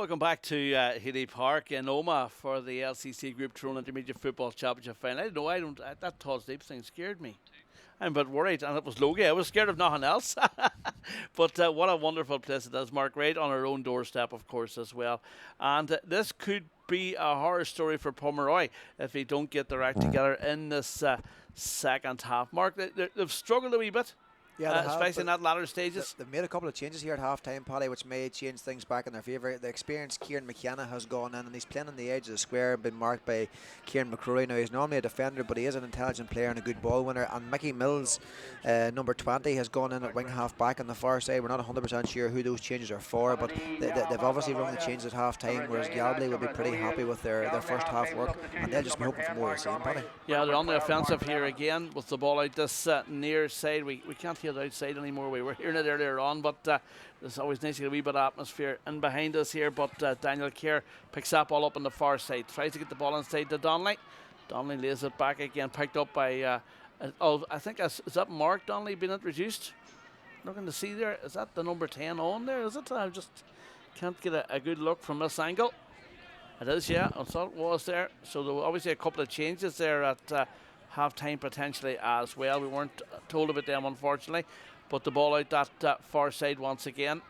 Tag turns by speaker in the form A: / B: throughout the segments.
A: Welcome back to Healy Park in Omagh for the LCC Group Tyrone Intermediate Football Championship final. That Todd's Deep thing scared me. I'm a bit worried, and it was Logie. I was scared of nothing else. But what a wonderful place it is, Mark. Right on our own doorstep, of course, as well. And this could be a horror story for Pomeroy if they don't get their act together in this second half. Mark, they've struggled a wee bit.
B: Yeah,
A: especially in that latter stages.
B: They've made a couple of changes here at half-time, Paddy, which may change things back in their favour. The experienced Kieran McKenna has gone in, and he's playing on the edge of the square, been marked by Kieran McCrory. Now, he's normally a defender, but he is an intelligent player and a good ball winner. And Mickey Mills, number 20, has gone in at wing half-back on the far side. We're not 100% sure who those changes are for, but they've obviously run the changes at half-time, whereas Galbally will be pretty happy with their first half work, and they'll just be hoping for more of the same, Paddy.
A: Yeah, they're on the offensive here again with the ball out this near side. We can't hear the outside anymore. We were hearing it earlier on, but there's always nice to get a wee bit of atmosphere in behind us here. But Daniel Kerr picks that ball up on the far side, tries to get the ball inside to Donnelly. Donnelly lays it back again, picked up by I think is that Mark Donnelly being introduced? Looking to see there, is that the number 10 on there? Is it? I just can't get a good look from this angle. It is, yeah. I thought it was there. So there were obviously a couple of changes there at half time potentially as well. We weren't told about them, unfortunately. But the ball out that far side once again.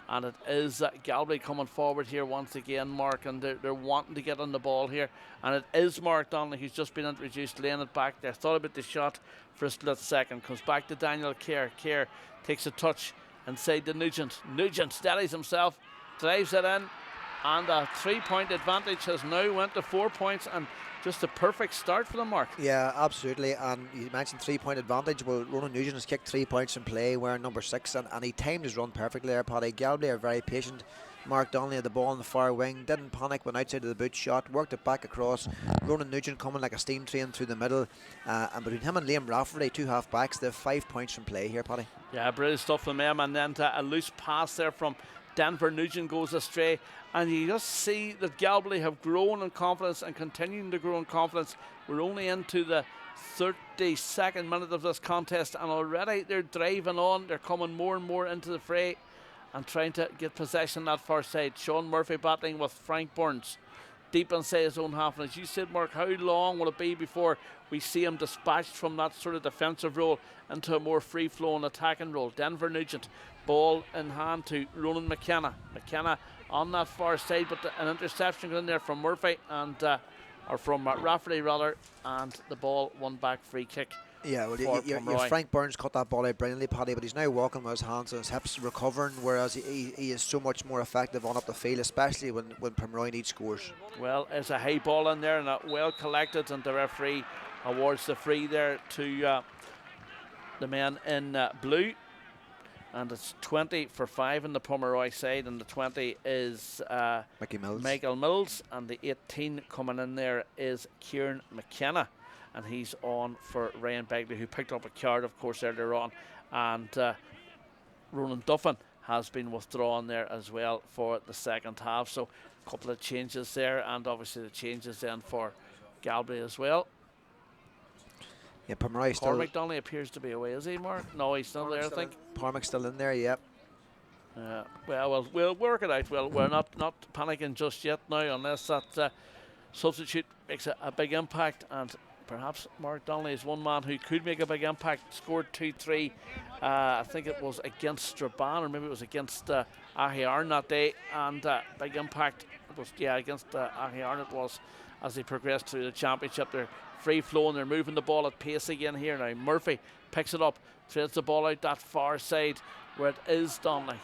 A: And it is Galbally coming forward here once again, Mark. And they're wanting to get on the ball here. And it is Mark Donnelly who's just been introduced, laying it back there. Thought about the shot for a split second. Comes back to Daniel Kerr. Kerr takes a touch inside to Nugent. Nugent steadies himself, drives it in. And a 3-point advantage has now went to 4 points. And just a perfect start for them, Mark.
B: Yeah, absolutely. And you mentioned 3-point advantage. Well, Ronan Nugent has kicked 3 points in play, wearing number 6, and he timed his run perfectly there, Paddy. Galbally are very patient. Mark Donnelly had the ball on the far wing, didn't panic when outside of the boot shot, worked it back across. Ronan Nugent coming like a steam train through the middle. And between him and Liam Rafferty, two half backs, they have 5 points from play here, Paddy.
A: Yeah, brilliant stuff from them. And then a loose pass there from Denver Nugent goes astray, and you just see that Galbally have grown in confidence and continuing to grow in confidence. We're only into the 32nd minute of this contest, and already they're driving on. They're coming more and more into the fray and trying to get possession that far side. Sean Murphy battling with Frank Burns deep inside his own half. And as you said, Mark, how long will it be before we see him dispatched from that sort of defensive role into a more free-flowing attacking role? Denver Nugent, ball in hand to Ronan McKenna. McKenna on that far side, but an interception got in there from Murphy, and or from Rafferty rather, and the ball won back, free kick.
B: Yeah, well, Frank Burns cut that ball out brilliantly, Paddy, but he's now walking with his hands and his hips, recovering, whereas he is so much more effective on up the field, especially when Pomeroy needs scores.
A: Well, there's a high ball in there, and well collected, and the referee awards the free there to the man in blue. And it's 20 for 5 in the Pomeroy side, and the 20 is Michael Mills, and the 18 coming in there is Kieran McKenna, and he's on for Ryan Begley, who picked up a card, of course, earlier on. And Ronan Duffin has been withdrawn there as well for the second half. So a couple of changes there, and obviously the changes then for Galbally as well.
B: Yeah, Pomeroy still.
A: Cormac Donnelly appears to be away, is he, Mark? No, he's still there, I think.
B: Cormac's still in there, yep.
A: Well, we'll work it out. Well, we're not panicking just yet now, unless that substitute makes a big impact. And perhaps Mark Donnelly is one man who could make a big impact. Scored 2-3. I think it was against Strabane, or maybe it was against Ahiarn that day. And big impact. It was, against Ahiarn it was, as they progressed through the championship. They're free flowing, they're moving the ball at pace again here now. Murphy picks it up, threads the ball out that far side where it is Donnelly,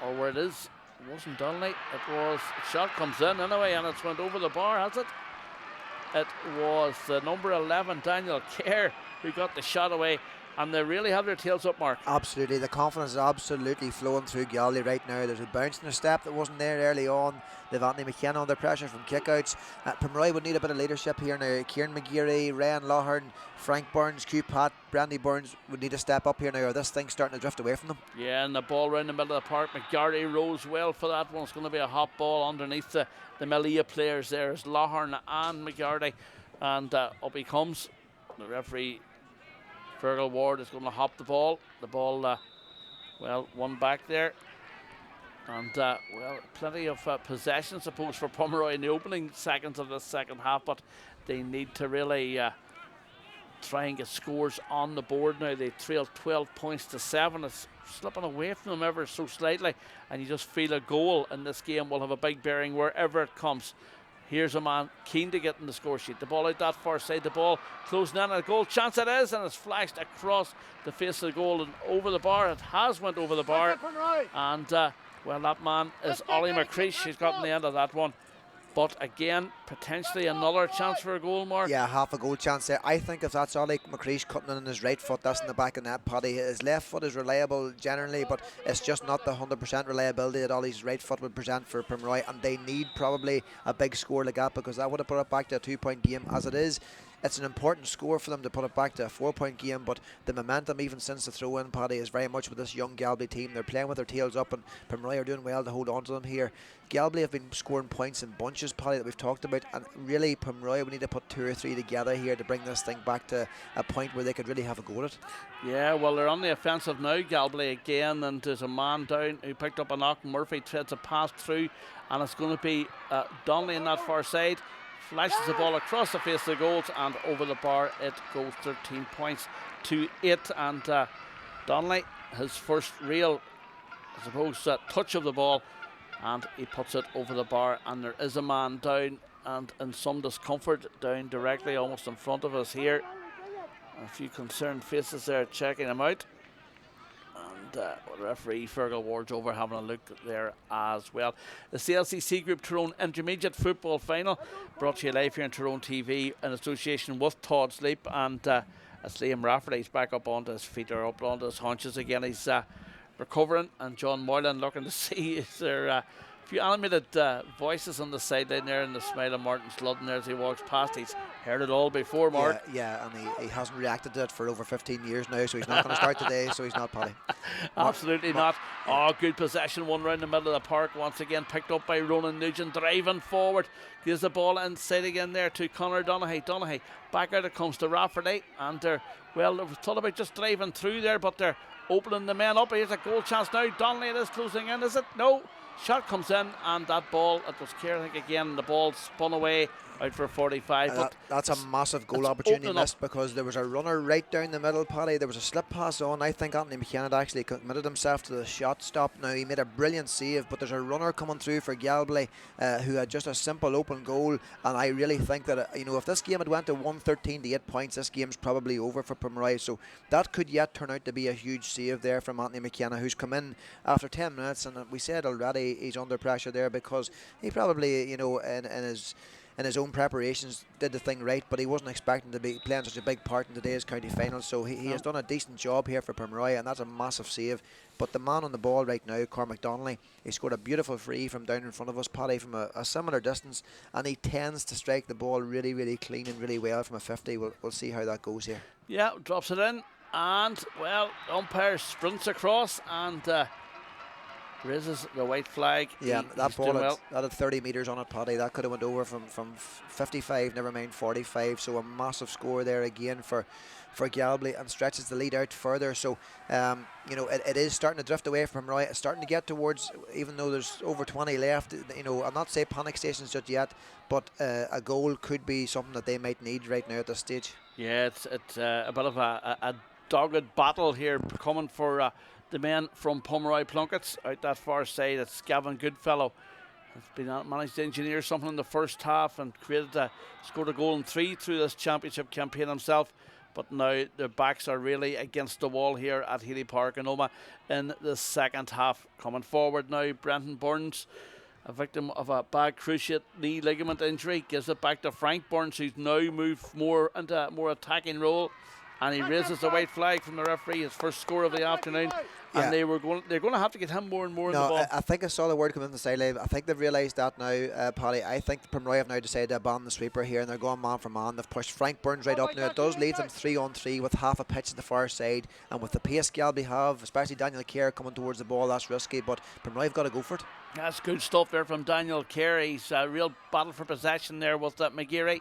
A: or where it is. It wasn't Donnelly, it was. The shot comes in anyway, and it's went over the bar, has it? It was the number 11, Daniel Kerr, who got the shot away. And they really have their tails up, Mark.
B: Absolutely. The confidence is absolutely flowing through Galway right now. There's a bounce in the step that wasn't there early on. They've Anthony McKenna under pressure from kickouts. Pomeroy would need a bit of leadership here now. Kieran McGeary, Ryan Loughearn, Frank Burns, Q Pat, Brandy Burns would need to step up here now, or this thing's starting to drift away from them.
A: Yeah, and the ball around the middle of the park. McGarry rose well for that one. It's going to be a hot ball underneath the Melia players there. It's Loughearn and McGarry. And up he comes. The referee, Fergal Ward, is going to hop the ball. The ball, one back there. And, well, plenty of possession, I suppose, for Pomeroy in the opening seconds of the second half, but they need to really try and get scores on the board now. They trail 12 points to 7. It's slipping away from them ever so slightly, and you just feel a goal in this game will have a big bearing wherever it comes. Here's a man keen to get in the score sheet. The ball out that far side, the ball closing in, a goal chance it is, and it's flashed across the face of the goal and over the bar. It has went over the bar, and well, that man is Ollie McCreesh. He's gotten the end of that one. But again, potentially another chance for a goal, Mark.
B: Yeah, half a goal chance there. I think if that's Ollie McCreesh cutting in his right foot, that's in the back of net, Paddy. His left foot is reliable generally, but it's just not the 100% reliability that Ollie's right foot would present for Pomeroy, and they need probably a big score like that, because that would have put it back to a 2-point game. As it is, it's an important score for them to put it back to a 4-point game, but the momentum even since the throw-in, Paddy, is very much with this young Galbally team. They're playing with their tails up, and Pomeroy are doing well to hold on to them here. Galbally have been scoring points in bunches, Paddy, that we've talked about, and really Pomeroy, we need to put 2 or 3 together here to bring this thing back to a point where they could really have a go at it. Yeah,
A: well, they're on the offensive now, Galbally again, and there's a man down who picked up a knock. Murphy threads a pass through, and it's going to be Donnelly in that far side. Flashes the ball across the face of the goals, and over the bar it goes. 13 points to 8, and Donnelly, his first real, I suppose, touch of the ball, and he puts it over the bar, and there is a man down and in some discomfort down directly almost in front of us here. A few concerned faces there checking him out. The referee Fergal Ward's over having a look there as well. The CLCC Group Tyrone Intermediate Football Final, brought to you live here on Tyrone TV in association with Todd Sleep, and as Liam Rafferty's back up onto his feet, or up onto his haunches again. He's recovering, and John Moylan looking to see is there a few animated voices on the sideline there, and the smile of Martin Sludden there as he walks past. He's heard it all before, Mark.
B: Yeah, and he hasn't reacted to it for over 15 years now, so he's not going to start today, so he's not, Paddy.
A: Absolutely not. Oh, good possession, one round the middle of the park, once again picked up by Ronan Nugent, driving forward, gives the ball inside again there to Conor Donaghy. Donaghy, back out it comes to Rafferty, and they're, well, they thought about just driving through there, but they're opening the men up. Here's a goal chance now. Donnelly, it is closing in, is it? No. Shot comes in, and that ball, it was Kerr, I think, again, the ball spun away out for 45. But
B: that's a massive goal opportunity missed, because there was a runner right down the middle, Paddy. There was a slip pass on. I think Anthony McKenna had actually committed himself to the shot stop. Now, he made a brilliant save, but there's a runner coming through for Galbally who had just a simple open goal, and I really think that, if this game had went to 113 to 8 points, this game's probably over for Pomeroy, so that could yet turn out to be a huge save there from Anthony McKenna, who's come in after 10 minutes, and we said already he's under pressure there, because he probably, in his own preparations did the thing right, but he wasn't expecting to be playing such a big part in today's county final, so he has done a decent job here for Pomeroy, and that's a massive save. But the man on the ball right now, Cormac Donnelly, he scored a beautiful free from down in front of us, Paddy, from a similar distance, and he tends to strike the ball really, really clean and really well from a 50. We'll see how that goes here.
A: Yeah, drops it in, and, well, umpire sprints across and raises the white flag.
B: Yeah, that ball had 30 metres on it, Paddy. That could have went over from 55, never mind 45. So a massive score there again for Galbally, and stretches the lead out further. So it is starting to drift away from Roy. It's starting to get towards, even though there's over 20 left. I'll not say panic stations just yet, but a goal could be something that they might need right now at this stage.
A: Yeah, it's a bit of a dogged battle here coming for the men from Pomeroy Plunketts out that far side. It's Gavin Goodfellow. Has been managed to engineer something in the first half and scored a goal in 3 through this championship campaign himself. But now their backs are really against the wall here at Healy Park in Omagh in the second half. Coming forward now, Brenton Burns, a victim of a bad cruciate knee ligament injury, gives it back to Frank Burns, who's now moved more into a more attacking role. And he raises the white flag from the referee, his first score of the afternoon. Yeah. And they're going to have to get him more and more in the ball.
B: I think I saw the word come in the sideline. I think they've realised that now, Paddy. I think Pomeroy have now decided to abandon the sweeper here, and they're going man for man. They've pushed Frank Burns right up now. It does lead them 3-on-3 with half a pitch at the far side, and with the pace Galbally have, especially Daniel Kerr coming towards the ball, that's risky. But Pomeroy have got to go for it.
A: That's good stuff there from Daniel Kerr. He's a real battle for possession there with McGeary.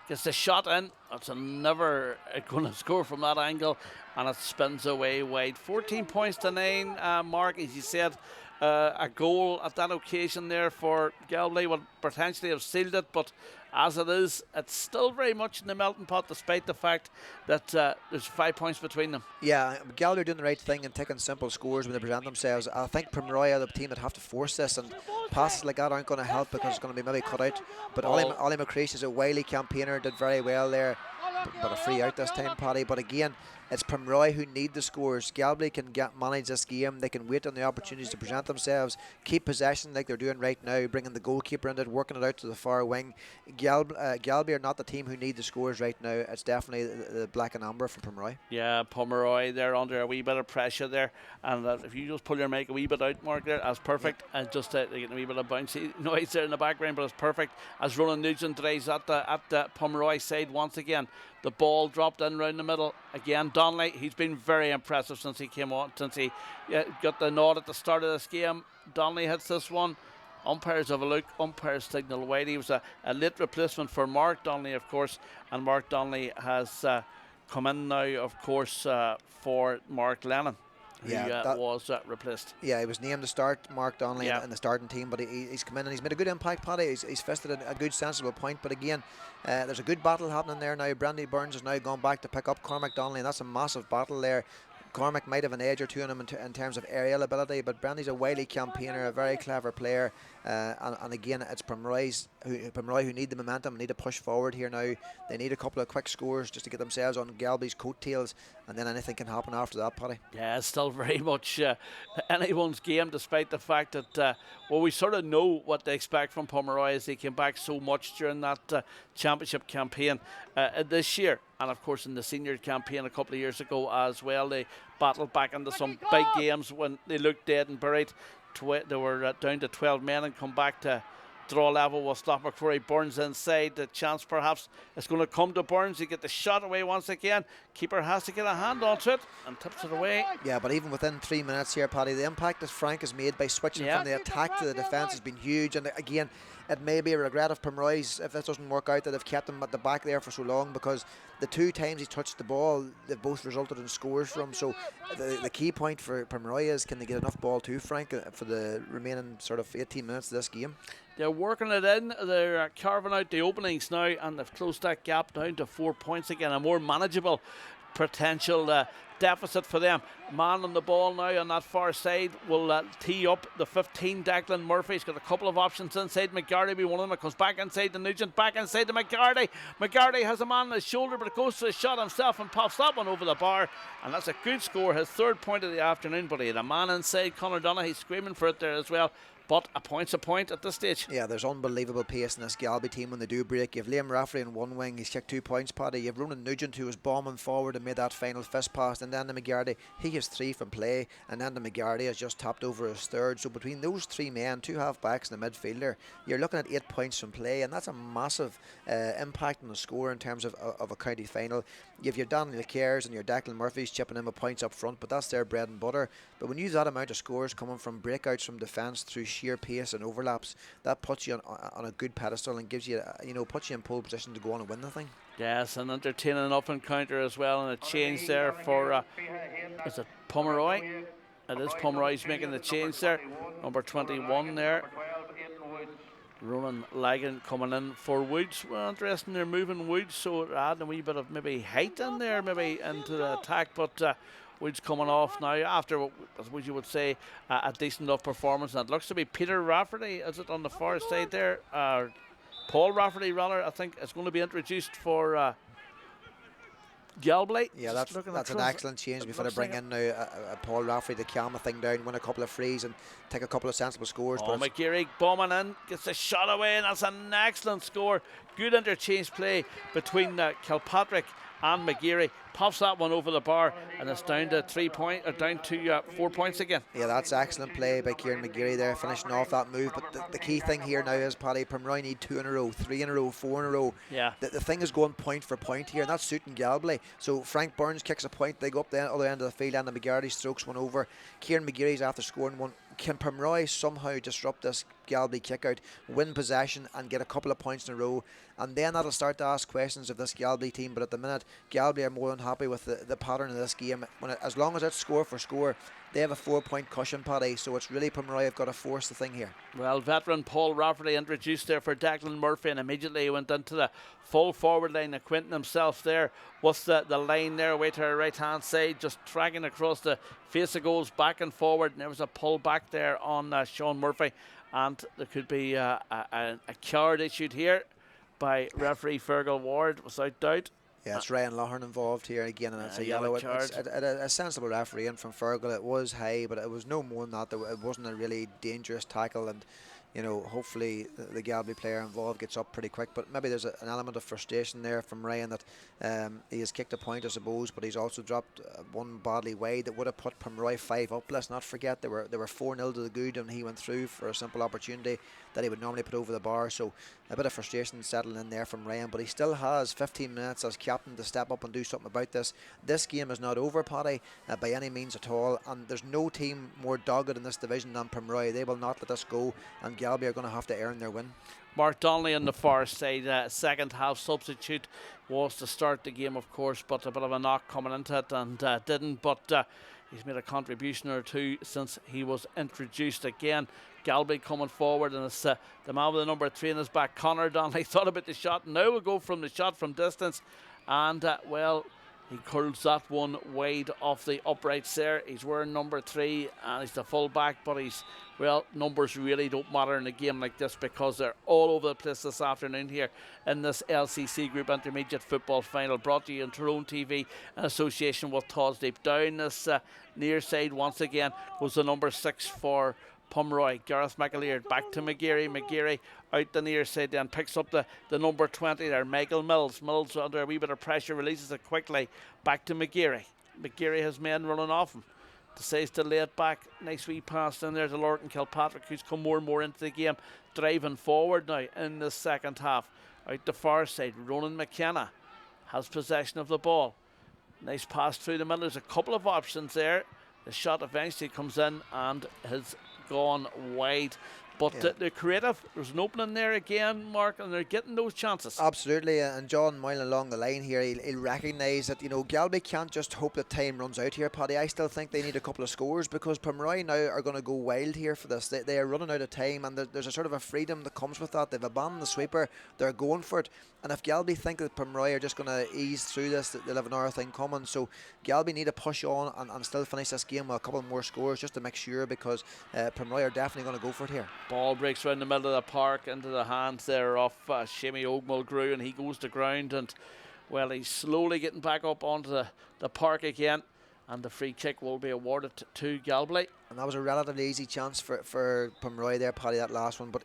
A: Gets the shot in. It's never going to score from that angle, and it spins away wide. 14 points to 9, Mark, as you said. a goal at that occasion there for Galbally would potentially have sealed it, but as it is, it's still very much in the melting pot, despite the fact that there's 5 points between them.
B: Yeah, Galway are doing the right thing and taking simple scores when they present themselves. I think Pomeroy are the team that have to force this, and passes like that aren't going to help because it's going to be maybe cut out. But Ollie McCreesh is a wily campaigner, did very well there, but a free out this time, Paddy. But again, it's Pomeroy who need the scores. Galway can manage this game. They can wait on the opportunities to present themselves, keep possession like they're doing right now, bringing the goalkeeper in it, working it out to the far wing. Galway are not the team who need the scores right now. It's definitely the black and amber from Pomeroy.
A: Yeah, Pomeroy, they're under a wee bit of pressure there, and if you just pull your mic a wee bit out, Mark, there, that's perfect. Yep. And just getting a wee bit of bouncy noise there in the background, but it's perfect. As Ronan Nugent drives at the Pomeroy side once again. The ball dropped in around the middle. Again, Donnelly, he's been very impressive since he came on, since he got the nod at the start of this game. Donnelly hits this one. Umpires have a look. Umpires signal wide. He was a late replacement for Mark Donnelly, of course, and Mark Donnelly has come in now, of course, for Mark Lennon, who was replaced.
B: Yeah, he was named to start, Mark Donnelly, in the starting team, but he's come in and he's made a good impact, Paddy. He's fisted a good, sensible point, but again, there's a good battle happening there now. Brandy Burns has now gone back to pick up Cormac Donnelly, and that's a massive battle there. Cormac might have an edge or two on him in terms of aerial ability, but Brandy's a wily campaigner, a very clever player, and again, it's Pomeroy who need the momentum, need to push forward here now. They need a couple of quick scores just to get themselves on Galbaly's coattails, and then anything can happen after that, Paddy.
A: Yeah, it's still very much anyone's game, despite the fact that we sort of know what they expect from Pomeroy, as they came back so much during that championship campaign this year, and of course in the senior campaign a couple of years ago as well. They battled back into some big games when they looked dead and buried. They were down to 12 men and come back to draw level with Stop McCrory. Burns inside, the chance perhaps is going to come to Burns. He get the shot away once again. Keeper has to get a hand onto it and tips it away. Yeah,
B: but even within 3 minutes here, Paddy, the impact that Frank has made by switching from the attack to the defence has been huge. And again, it may be a regret of Pomeroy's if this doesn't work out, that they've kept him at the back there for so long, because the 2 times he touched the ball, they've both resulted in scores from. So the key point for Pomeroy is, can they get enough ball to Frank for the remaining sort of 18 minutes of this game?
A: They're working it in. They're carving out the openings now, and they've closed that gap down to 4 points again. A more manageable potential deficit for them. Man on the ball now on that far side will tee up the 15, Declan Murphy. He's got a couple of options inside. McGarty be one of them. It comes back inside to Nugent, back inside to McGarty. McGarty has a man on his shoulder, but it goes to the shot himself and pops that one over the bar, and that's a good score, his 3rd point of the afternoon. But he had a man inside, Conor Donaghy, screaming for it there as well. But a point's a point at this stage. Yeah, there's unbelievable pace in this Galbally team when they do break. You have Liam Rafferty in one wing, he's kicked 2 points, Paddy. You have Ronan Nugent, who was bombing forward and made that final fist pass, and then the McGarty, he has 3 from play, and then the McGarty has just tapped over his 3rd. So between those 3 men, 2 half-backs and a midfielder, you're looking at 8 points from play, and that's a massive impact on the score in terms of a county final. You have your Daniel Cares and your Declan Murphys chipping in with points up front, but that's their bread and butter. But when you have that amount of scores coming from breakouts from defence through sheer pace and overlaps, that puts you on a good pedestal and gives you, puts you in pole position to go on and win the thing. Yes, an entertaining up encounter as well, and a change there for is it Pomeroy? It is Pomeroy's making the change there. Number 21 there. Ronan Lagan coming in for Woods. Well, interesting, they're moving Woods, so adding a wee bit of maybe height in there, maybe into the attack, but Woods coming off now after, as you would say, a decent enough performance. And it looks to be Peter Rafferty, is it on the far side there? Paul Rafferty, rather, I think, is going to be introduced for Galbally. Yeah, that's an excellent change before they bring in now Paul Rafferty to calm the thing down, win a couple of frees and take a couple of sensible scores. Oh, McGeary bombing in, gets a shot away, and that's an excellent score. Good interchange play between Kilpatrick and McGeary. Pops that one over the bar, and it's down to 4 points again. Yeah, that's excellent play by Kieran McGeary there, finishing off that move. But the key thing here now is, Paddy, Pomeroy need 2 in a row, 3 in a row, 4 in a row. Yeah. The thing is going point for point here, and that's suiting Galbally. So Frank Burns kicks a point, they go up the other end of the field, and the McGarty strokes one over. Kieran McGeary's after scoring one. Can Pomeroy somehow disrupt this Galbally kick out, win possession and get a couple of points in a row?
B: and then that'll start to ask questions of this Galbally team. But at the minute, Galbally are more than happy with the pattern of this game. As long as it's score for score, they have a 4-point cushion, Paddy, so it's really Pomeroy have got to force the thing here.
A: Well, veteran Paul Rafferty introduced there for Declan Murphy, and immediately he went into the full forward line. And Quinton himself there was the line there, away to our right hand side, just dragging across the face of goals back and forward. And there was a pull back there on Sean Murphy, and there could be a card issued here by referee Fergal Ward, without doubt.
B: Yeah, it's Ryan Loughlin involved here again, and it's a yellow. It's a sensible referee in from Fergal. It was high, but it was no more than that. It wasn't a really dangerous tackle, and hopefully the Galbally player involved gets up pretty quick. But maybe there's an element of frustration there from Ryan that he has kicked a point, I suppose, but he's also dropped one badly wide that would have put Pomeroy 5 up. Let's not forget they were 4-0 to the good, and he went through for a simple opportunity that he would normally put over the bar. So a bit of frustration settling in there from Ryan, but he still has 15 minutes as captain to step up and do something about this. This game is not over, Paddy, by any means at all, and there's no team more dogged in this division than Pomeroy. They will not let us go, and Galbally are going to have to earn their win.
A: Mark Donnelly on the far side, second half substitute, was to start the game, of course, but a bit of a knock coming into it and didn't, but he's made a contribution or two since he was introduced. Again, Galbally coming forward, and it's the man with the number 3 in his back, Conor Donnelly, thought about the shot. Now we'll go from the shot from distance, and well, he curls that one wide off the uprights there. He's wearing number 3 and he's the full back, but numbers really don't matter in a game like this because they're all over the place this afternoon here in this LCC Group Intermediate Football Final, brought to you on Tyrone TV in association with Tosdeep. Down this near side once again goes the number 6 for Pomeroy, Gareth McAleer, back to McGeary out the near side, then picks up the number 20 there, Michael Mills under a wee bit of pressure, releases it quickly, back to McGeary has men running off him, decides to lay it back, nice wee pass in there to Lorcan Kilpatrick, who's come more and more into the game, driving forward now in the second half. Out the far side, Ronan McKenna has possession of the ball, nice pass through the middle. There's a couple of options there. The shot eventually comes in and has gone wide, but they're creative. There's an opening there again, Mark, and they're getting those chances.
B: Absolutely, and John Moylan along the line here, he'll recognise that Galbally can't just hope that time runs out here, Paddy. I still think they need a couple of scores because Pomeroy now are going to go wild here for this. They are running out of time, and there's a sort of a freedom that comes with that. They've abandoned the sweeper, they're going for it, and if Galbally think that Pomeroy are just going to ease through this, they'll have another thing coming. So Galbally need to push on and still finish this game with a couple more scores just to make sure, because Pomeroy are definitely going to go for it here.
A: Ball breaks around the middle of the park into the hands there of Shimmy Ogmulgrew, and he goes to ground, and well, he's slowly getting back up onto the park again, and the free kick will be awarded to Galbally.
B: And that was a relatively easy chance for Pomeroy there, Paddy, that last one. But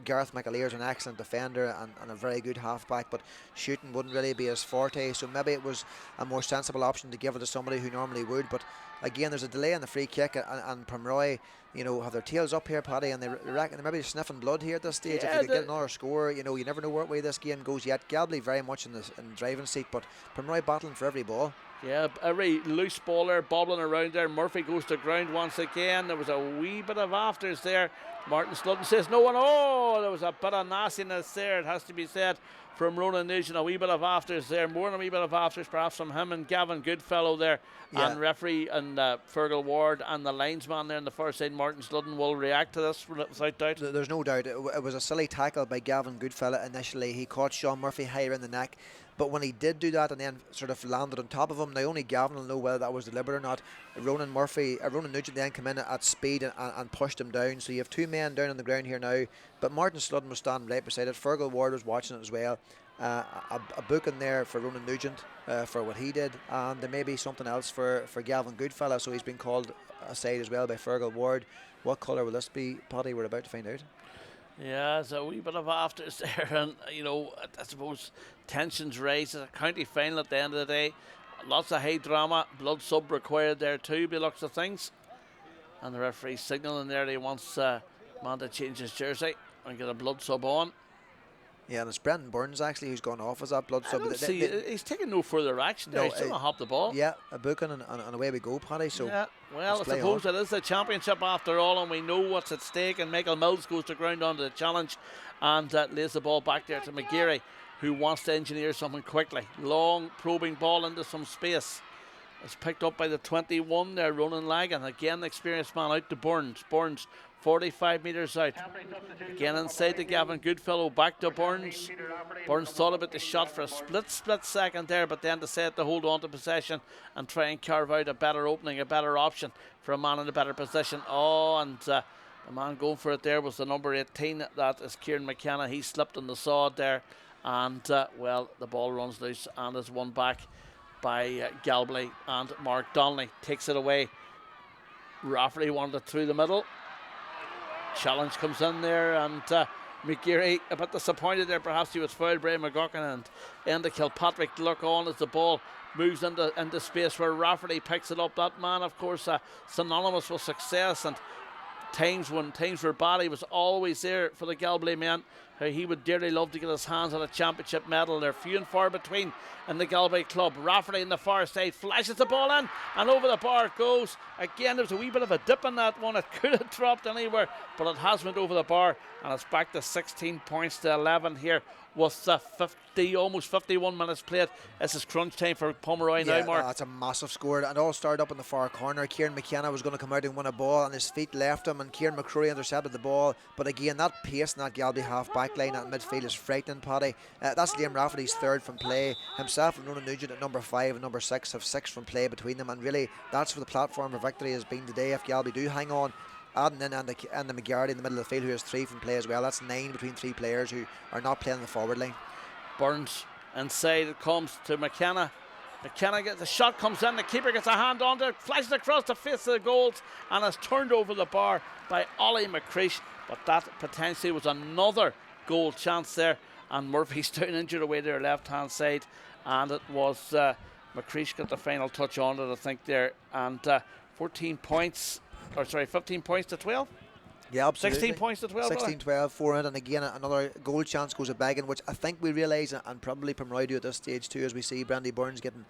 B: Gareth McAleer is an excellent defender and a very good halfback, but shooting wouldn't really be his forte, so maybe it was a more sensible option to give it to somebody who normally would. But again, there's a delay in the free kick, and Pomeroy have their tails up here, Paddy, and they reckon they maybe sniffing blood here at this stage. If they could get another score, you never know what way this game goes yet. Galbally very much in the driving seat, but Pomeroy battling for every ball. Yeah,
A: every loose ball there, bobbling around there. Murphy goes to ground once again. There was a wee bit of afters there. Martin Sludden says no one. Oh, there was a bit of nastiness there, it has to be said, from Ronan Nugent. A wee bit of afters there, more than a wee bit of afters perhaps from him and Gavin Goodfellow there. Yeah. And referee and Fergal Ward and the linesman there on the far side, Martin Sludden, will react to this without doubt.
B: There's no doubt. It was a silly tackle by Gavin Goodfellow initially. He caught Sean Murphy higher in the neck. But when he did do that and then sort of landed on top of him, now only Gavin will know whether that was deliberate or not. Ronan Nugent then came in at speed and pushed him down. So you have two men down on the ground here now. But Martin Sludden was standing right beside it. Fergal Ward was watching it as well. A booking there for Ronan Nugent for what he did. And there may be something else for Gavin Goodfellow. So he's been called aside as well by Fergal Ward. What colour will this be, Paddy? We're about to find out.
A: Yeah, there's a wee bit of afters there, and I suppose tensions raised. It's a county final at the end of the day. Lots of high drama, blood sub required there too, by looks of things. And the referee signalling there he wants man to change his jersey and get a blood sub on.
B: Yeah, and it's Brendan Burns actually who's gone off as that blood sub.
A: He's taking no further action there. He's still going to hop the ball.
B: Yeah, a booking and away we go, Paddy. So
A: yeah, well, I suppose it is the championship after all, and we know what's at stake. And Michael Mills goes to ground onto the challenge and lays the ball back there to McGeary. who wants to engineer something quickly. Long probing ball into some space. It's picked up by the 21 there, Ronan Lagan. Again, the experienced man out to Burns. Burns 45 metres out. Again inside to Gavin Goodfellow, back to Burns. Burns thought about the shot for a split second there, but then decided to hold on to possession and try and carve out a better opening, a better option for a man in a better position. Oh, and the man going for it there was the number 18. That is Kieran McKenna. He slipped on the sod there, and well, the ball runs loose and is won back by Galbally, and Mark Donnelly takes it away. Rafferty wanted it through the middle. Challenge comes in there, and McGeary a bit disappointed there. Perhaps he was fouled. Bray McGuckin and Enda Kilpatrick look on as the ball moves into space where Rafferty picks it up. That man, of course, synonymous with success, and times when things were bad, he was always there for the Galbally men. He would dearly love to get his hands on a championship medal. They're few and far between in the Galbally club. Rafferty in the far side flashes the ball in, and over the bar it goes. Again, there was a wee bit of a dip in that one. It could have dropped anywhere, but it has went over the bar, and it's back to 16 points to 11 here with 50, almost 51 minutes played. This is crunch time for Pomeroy now, Mark.
B: That's a massive score, and all started up in the far corner. Kieran McKenna was going to come out and win a ball, and his feet left him, and Kieran McCrory intercepted the ball. But again, that pace in that Galbally half-back line at midfield is frightening, Paddy. That's Liam Rafferty's third from play. Himself and Ronan Nugent at number 5 and number 6 have 6 from play between them, and really that's where the platform for victory has been today. If Galbally do hang on, adding in and the McGarry in the middle of the field, who has 3 from play as well. That's 9 between 3 players who are not playing the forward line.
A: Burns inside, it comes to McKenna. McKenna gets the shot, comes in, the keeper gets a hand on it, flashes across the face of the goals, and is turned over the bar by Ollie McCreesh. But that potentially was another goal chance there, and Murphy's down injured away to their left hand side, and it was McCreesh got the final touch on it, I think, there, and 15 points to 12.
B: Yeah, absolutely.
A: 16 points to 12.
B: 16-12, 4 in, and again another goal chance goes a begging, which I think we realise, and probably Pomeroy do at this stage too, as we see Brandy Burns getting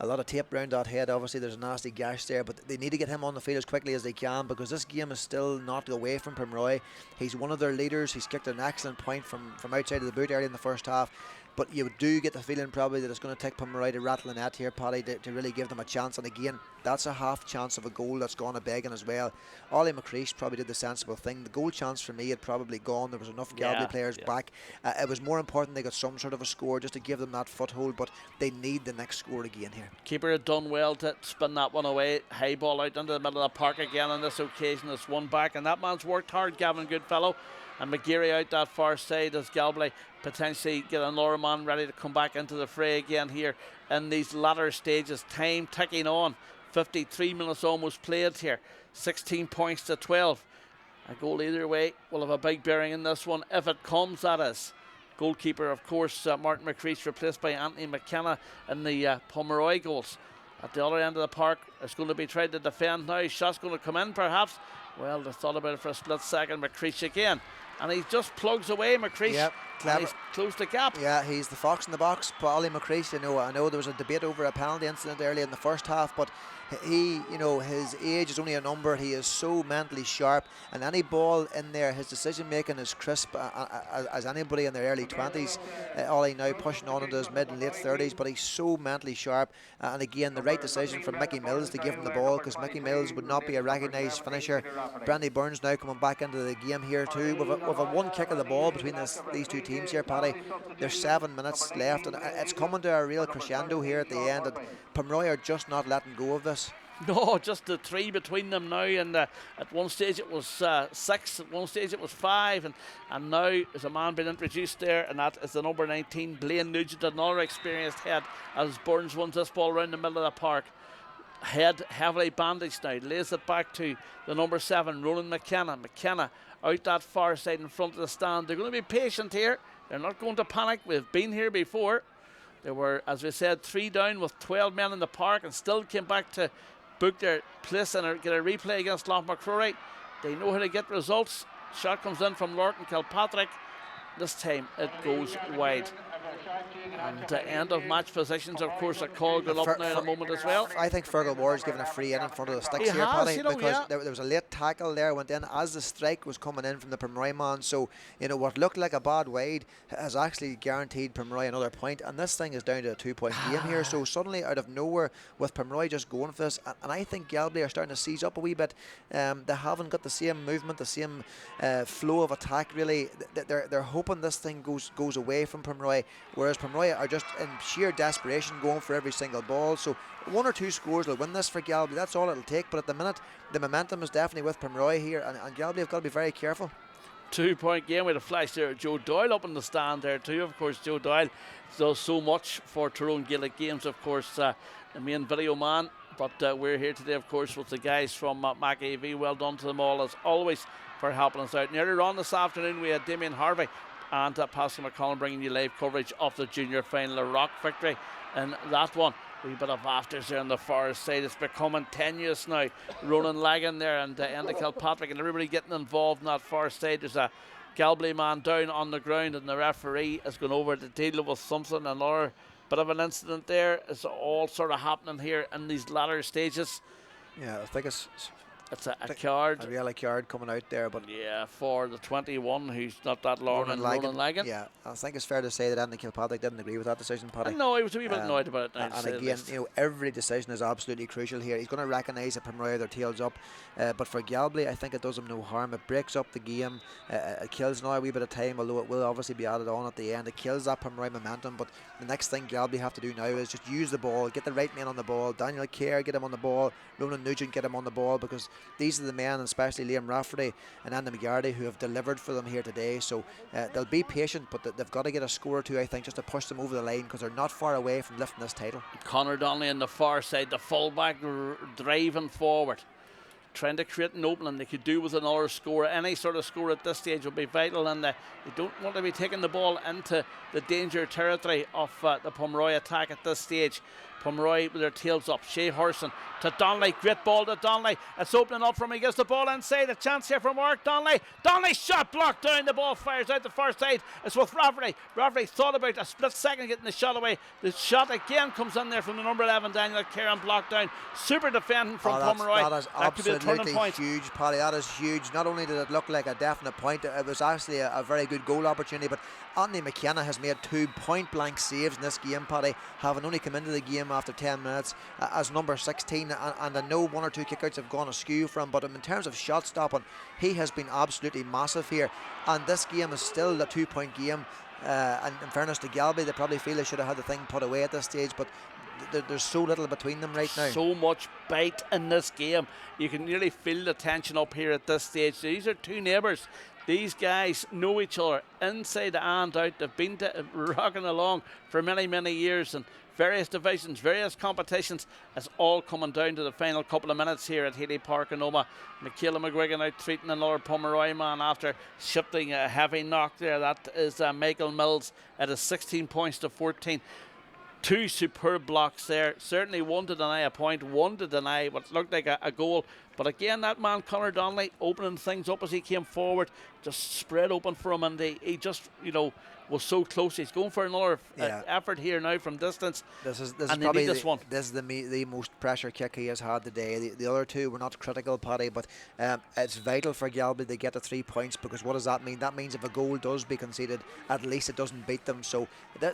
B: a lot of tape round that head. Obviously there's a nasty gash there, but they need to get him on the field as quickly as they can, because this game is still not away from Pomeroy. He's one of their leaders. He's kicked an excellent point from outside of the boot early in the first half. But you do get the feeling probably that it's going to take Pomeroy to rattle the net here, Paddy, to really give them a chance. And again, that's a half chance of a goal that's gone a begging as well. Ollie McCreesh probably did the sensible thing. The goal chance for me had probably gone. There was enough Galbally players back. It was more important they got some sort of a score just to give them that foothold, but they need the next score again here.
A: Keeper had done well to spin that one away. High ball out into the middle of the park again on this occasion. It's one back, and that man's worked hard, Gavin Goodfellow. And McGeary out that far side as Galbally potentially get another man ready to come back into the fray again here in these latter stages. Time ticking on. 53 minutes almost played here. 16 points to 12. A goal either way will have a big bearing in this one, if it comes, that is. Goalkeeper, of course, Martin McCreesh, replaced by Anthony McKenna in the Pomeroy goals. At the other end of the park, it's going to be tried to defend now. Shot's going to come in, perhaps. Well, they thought about it for a split second. McCreesh again. And he just plugs away, McCreesh.
B: Yep, clever.
A: He's closed the gap.
B: Yeah, he's the fox in the box. But Ollie McCreesh, I know there was a debate over a penalty incident early in the first half, but he, his age is only a number. He is so mentally sharp, and any ball in there, his decision making is crisp as anybody in their early 20s. Ollie now pushing on into his mid and late 30s, but he's so mentally sharp. And again, the right decision from Mickey Mills to give him the ball, because Mickey Mills would not be a recognised finisher. Brandy Burns now coming back into the game here too, with a one kick of the ball between these two teams here, Paddy. There's 7 minutes left, and it's coming to a real crescendo here at the end, and Pomeroy are just not letting go of this.
A: No, just the 3 between them now, and at one stage it was 6, at one stage it was 5, and now there's a man being introduced there, and that is the number 19, Blaine Nugent, another experienced head, as Burns runs this ball around the middle of the park. Head heavily bandaged now, lays it back to the number 7, Ronan McKenna. McKenna out that far side in front of the stand. They're going to be patient here. They're not going to panic. We've been here before. They were, as we said, 3 down with 12 men in the park, and still came back to book their place and get a replay against Lough-McCrory. They know how to get results. Shot comes in from Lorcan Kilpatrick. This time it goes wide. And end of match positions, of course, a call going up now in a moment as well.
B: I think Fergal Ward's given a free in front of the sticks
A: He
B: here,
A: has,
B: Paddy,
A: you know,
B: because
A: yeah.
B: there was a late tackle there, went in as the strike was coming in from the Pomeroy man. So, you know, what looked like a bad wide has actually guaranteed Pomeroy another point, and this thing is down to a 2-point game here. So suddenly, out of nowhere, with Pomeroy just going for this, and I think Galbally are starting to seize up a wee bit. They haven't got the same movement, the same flow of attack, really. They're hoping this thing goes away from Pomeroy, whereas Pomeroy are just in sheer desperation going for every single ball. So 1 or 2 scores will win this for Galbally. That's all it'll take. But at the minute, the momentum is definitely with Pomeroy here, and Galbally have got to be very careful.
A: 2-point game with a flash there. Joe Doyle up in the stand there too. Of course, Joe Doyle does so much for Tyrone Gaelic Games. Of course, the main video man. But we're here today, of course, with the guys from Mac AV. Well done to them all, as always, for helping us out. And earlier on this afternoon, we had Damien Harvey and Pascal McCollum bringing you live coverage of the junior final, a rock victory in that one. A wee bit of afters there on the far side. It's becoming tenuous now. Ronan Lagan there and Enda Kilpatrick and everybody getting involved in that far side. There's a Galbally man down on the ground, and the referee has gone over to deal with something. Another bit of an incident there. It's all sort of happening here in these latter stages.
B: Yeah, I think it's
A: a card.
B: A real card coming out there, but
A: yeah, for the 21, who's not that long, and Ronan Lagan.
B: Yeah, I think it's fair to say that Enda Kilpatrick didn't agree with that decision, Paddy.
A: No, he was a wee bit annoyed about it.
B: And again, you know, every decision is absolutely crucial here. He's going to recognise that Pomeroy their tails up, but for Galbally, I think it does him no harm. It breaks up the game. It kills now a wee bit of time, although it will obviously be added on at the end. It kills that Pomeroy momentum. But the next thing Galbally have to do now is just use the ball, get the right men on the ball. Daniel Kerr, get him on the ball. Ronan Nugent, get him on the ball, because these are the men, especially Liam Rafferty and Andy McGarty, who have delivered for them here today. So they'll be patient, but they've got to get a score or two, I think, just to push them over the line, because they're not far away from lifting this title.
A: Conor Donnelly on the far side, the fullback driving forward, trying to create an opening. They could do with another score. Any sort of score at this stage will be vital, and they don't want to be taking the ball into the danger territory of the Pomeroy attack at this stage. Pomeroy with their tails up. Shea Horson to Donnelly. Great ball to Donnelly. It's opening up from him. He gets the ball inside. A chance here from Mark Donnelly. Donnelly shot blocked down. The ball fires out the far side. It's with Rafferty. Rafferty thought about a split second getting the shot away. The shot again comes in there from the number 11, Daniel Kerr, blocked down. Super defending from Pomeroy.
B: That is absolutely huge, Paddy. That is huge. Not only did it look like a definite point, it was actually a very good goal opportunity. But Anthony McKenna has made 2 point-blank saves in this game, Paddy, having only come into the game after 10 minutes as number 16, and I know 1 or 2 kickouts have gone askew for him, but in terms of shot stopping, he has been absolutely massive here. And this game is still a 2-point game, and in fairness to Galbally, they probably feel they should have had the thing put away at this stage, but there's so little between them right now.
A: So much bite in this game. You can nearly feel the tension up here at this stage. These are 2 neighbours. These guys know each other inside and out. They've been rocking along for many, many years, and various divisions, various competitions. It's all coming down to the final couple of minutes here at Healy Park in Omagh. Michaela McGuigan out treating another Pomeroy man after shifting a heavy knock there. That is Michael Mills at a 16 points to 14. 2 superb blocks there. Certainly one to deny a point, one to deny what looked like a goal. But again, that man, Conor Donnelly, opening things up as he came forward, just spread open for him, and he just, you know, was so close. He's going for another effort here now from distance.
B: This is probably the most pressure kick he has had today. The other 2 were not critical, Paddy, but it's vital for Galbally to get the 3 points, because what does that mean? That means if a goal does be conceded, at least it doesn't beat them. So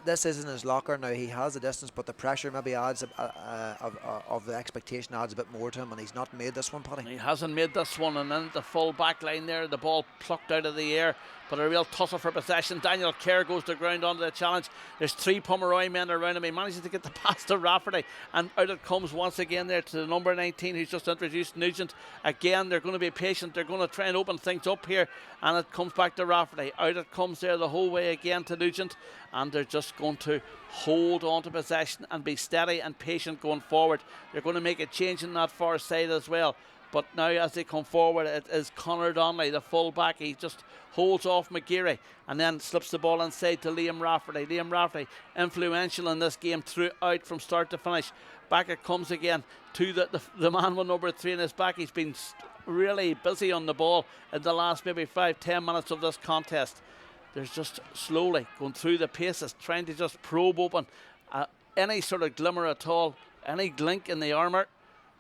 B: this isn't his locker now. He has the distance, but the pressure maybe adds of the expectation adds a bit more to him, and he's not made this one, Paddy.
A: He hasn't made this one, and then the full back line there, the ball plucked out of the air, but a real tussle for possession. Daniel Kerr goes to ground onto the challenge. There's 3 Pomeroy men around him. He manages to get the pass to Rafferty, and out it comes once again there to the number 19 who's just introduced, Nugent. Again, they're going to be patient. They're going to try and open things up here, and it comes back to Rafferty. Out it comes there the whole way again to Nugent, and they're just going to hold on to possession and be steady and patient going forward. They're going to make a change in that far side as well. But now as they come forward, it is Conor Donnelly, the full back. He just holds off McGeary and then slips the ball inside to Liam Rafferty. Liam Rafferty, influential in this game throughout from start to finish. Back it comes again to the man with number 3 in his back. He's been really busy on the ball in the last maybe 5-10 minutes of this contest. There's just slowly going through the paces, trying to just probe open any sort of glimmer at all, any glink in the armour.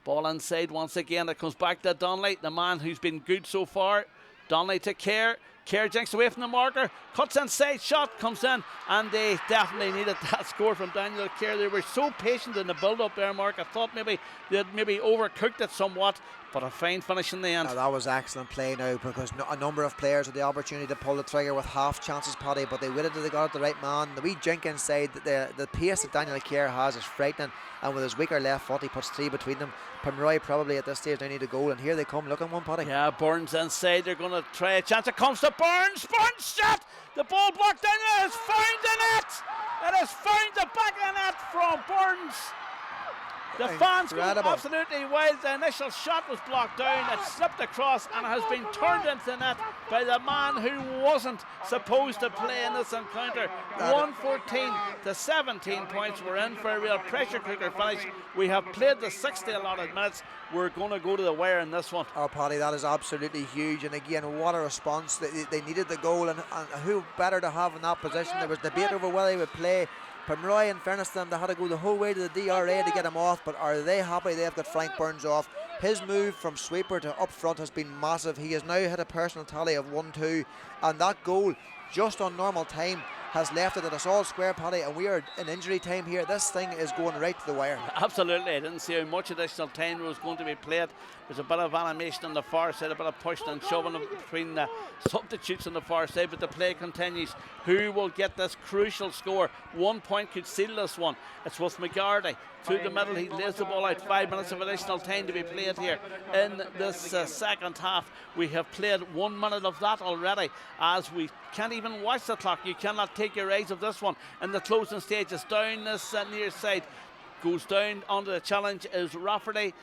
A: Ball inside once again. It comes back to Donnelly, the man who's been good so far. Donnelly to Kerr. Kerr jinks away from the marker, cuts inside, shot comes in, and they definitely needed that score from Daniel Kerr. They were so patient in the build-up there, Mark. I thought maybe they'd overcooked it somewhat, but a fine finish in the end.
B: That was excellent play now, because a number of players had the opportunity to pull the trigger with half chances, Paddy, but they waited till they got it the right man. The wee jink inside, the pace that Daniel Kerr has is frightening, and with his weaker left foot he puts 3 between them. Pomeroy probably at this stage they need a goal, and here they come looking one, Paddy.
A: Yeah, Burns inside, they're going to try a chance. It comes to Burns shot! The ball blocked in, it is found in it! It is found the back of the net from Burns. The fans go absolutely wild. The initial shot was blocked down, it slipped across and has been turned into the net by the man who wasn't supposed to play in this encounter. 114 to 17 points. We're in for a real pressure cooker finish. We have played the 60 allotted minutes. We're going to go to the wire in this one.
B: Oh, Paddy, that is absolutely huge. And again, what a response. They needed the goal, and who better to have in that position? There was debate over whether he would play. Pomeroy, in fairness to them, they had to go the whole way to the DRA to get him off, but are they happy they've got Frank Burns off? His move from sweeper to up front has been massive. He has now hit a personal tally of 1-2, and that goal, just on normal time, has left it at us all square, Paddy, and we are in injury time here. This thing is going right to the wire.
A: Absolutely. I didn't see how much additional time was going to be played. There's a bit of animation on the far side, a bit of pushing and shoving between the substitutes on the far side, but the play continues. Who will get this crucial score? 1 point could seal this one. It's with McGardy through the middle. He lays the ball out. 5 minutes of additional time to be played here in this second half. We have played 1 minute of that already, as we can't even watch the clock. You cannot take your eyes off this one. In the closing stages, down this near side, goes down onto the challenge is Rafferty.